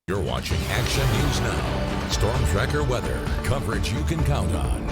You're watching Action News Now. Storm Tracker weather. Coverage you can count on.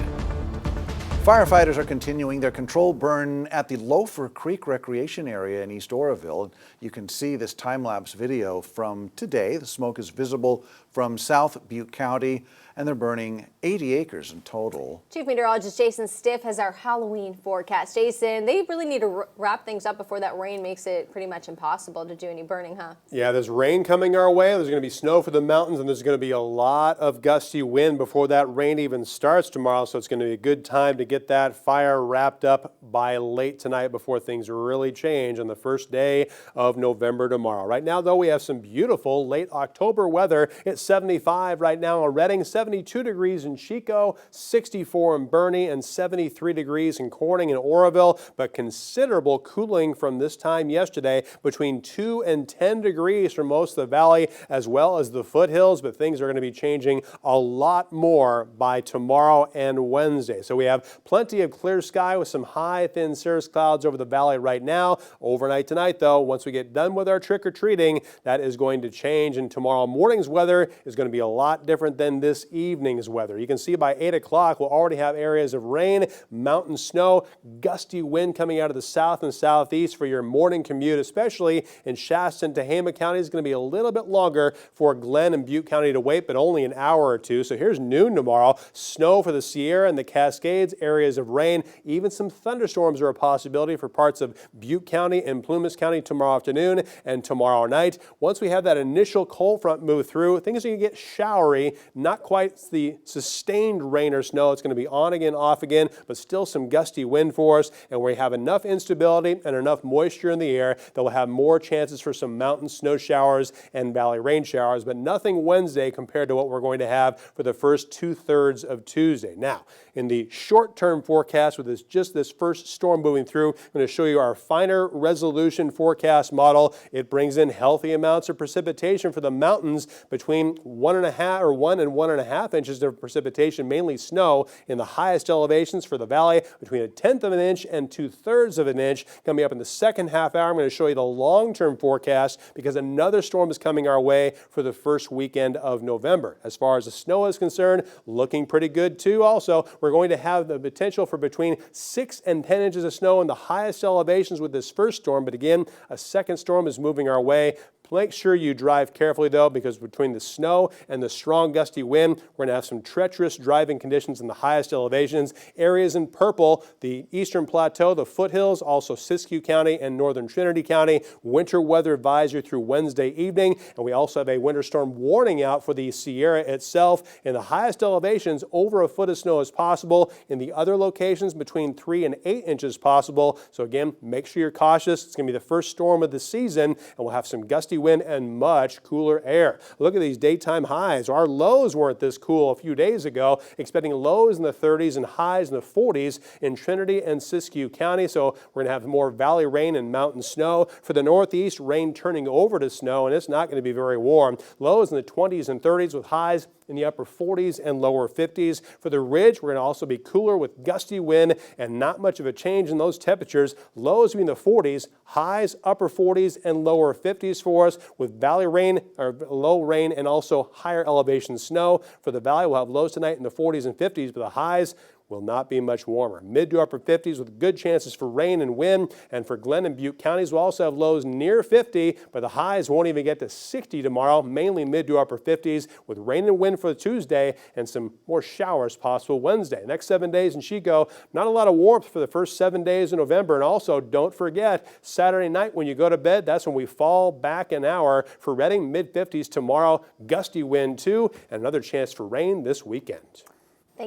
Firefighters are continuing their controlled burn at the Loafer Creek Recreation Area in East Oroville. You can see this time-lapse video from today. The smoke is visible from South Butte County, and they're burning 80 acres in total. Chief Meteorologist Jason Stiff has our Halloween forecast. Jason, they really need to wrap things up before that rain makes it pretty much impossible to do any burning, huh? Yeah, there's rain coming our way. There's going to be snow for the mountains, and there's going to be a lot of gusty wind before that rain even starts tomorrow. So it's going to be a good time to get that fire wrapped up by late tonight before things really change on the first day of November tomorrow. Right now, though, we have some beautiful late October weather. It's 75 right now in Redding, 72 degrees in Chico, 64 in Boerne, and 73 degrees in Corning and Oroville, but considerable cooling from this time yesterday, between 2 and 10 degrees for most of the valley as well as the foothills, but things are going to be changing a lot more by tomorrow and Wednesday. So we have plenty of clear sky with some high thin cirrus clouds over the valley right now. Overnight tonight, though, once we get done with our trick-or-treating, that is going to change, and tomorrow morning's weather is going to be a lot different than this evening's weather. You can see by 8 o'clock we'll already have areas of rain, mountain snow, gusty wind coming out of the south and southeast for your morning commute, especially in Shasta and Tehama County. It's going to be a little bit longer for Glenn and Butte County to wait, but only an hour or two. So here's noon tomorrow. Snow for the Sierra and the Cascades, areas of rain. Even some thunderstorms are a possibility for parts of Butte County and Plumas County tomorrow afternoon and tomorrow night. Once we have that initial cold front move through, things are going to get showery, not quite the sustained rain or snow. It's going to be on again, off again, but still some gusty wind for us, and we have enough instability and enough moisture in the air that we'll have more chances for some mountain snow showers and valley rain showers, but nothing Wednesday compared to what we're going to have for the first 2/3 of Tuesday. Now, in the short-term forecast with just this first storm moving through, I'm going to show you our finer resolution forecast model. It brings in healthy amounts of precipitation for the mountains, between 1 and 1.5 inches of precipitation, mainly snow in the highest elevations. For the valley, between 1/10 of an inch and 2/3 of an inch. Coming up in the second half hour, I'm going to show you the long-term forecast because another storm is coming our way for the first weekend of November. As far as the snow is concerned, looking pretty good too. Also, we're going to have the potential for between 6 and 10 inches of snow in the highest elevations with this first storm, but again, a second storm is moving our way. Make sure you drive carefully, though, because between the snow and the strong gusty wind, we're going to have some treacherous driving conditions in the highest elevations. Areas in purple, the eastern plateau, the foothills, also Siskiyou County and northern Trinity County. Winter weather advisory through Wednesday evening, and we also have a winter storm warning out for the Sierra itself. In the highest elevations, over a foot of snow is possible. In the other locations, between 3 and 8 inches possible. So again, make sure you're cautious. It's going to be the first storm of the season, and we'll have some gusty wind and much cooler air. Look at these daytime highs. Our lows weren't this cool a few days ago, expecting lows in the 30s and highs in the 40s in Trinity and Siskiyou County. So we're going to have more valley rain and mountain snow. For the northeast, rain turning over to snow, and it's not going to be very warm. Lows in the 20s and 30s with highs in the upper 40s and lower 50s. For the ridge, we're going to also be cooler with gusty wind and not much of a change in those temperatures. Lows will be in the 40s, highs upper 40s and lower 50s for us, with valley rain or low rain and also higher elevation snow. For the valley, we'll have lows tonight in the 40s and 50s, but the highs will not be much warmer. Mid to upper 50s with good chances for rain and wind. And for Glenn and Butte counties, we'll also have lows near 50, but the highs won't even get to 60 tomorrow, mainly mid to upper 50s with rain and wind for Tuesday and some more showers possible Wednesday. Next 7 days in Chico, not a lot of warmth for the first 7 days in November. And also, don't forget, Saturday night when you go to bed, that's when we fall back an hour. For Redding, mid 50s tomorrow, gusty wind too, and another chance for rain this weekend.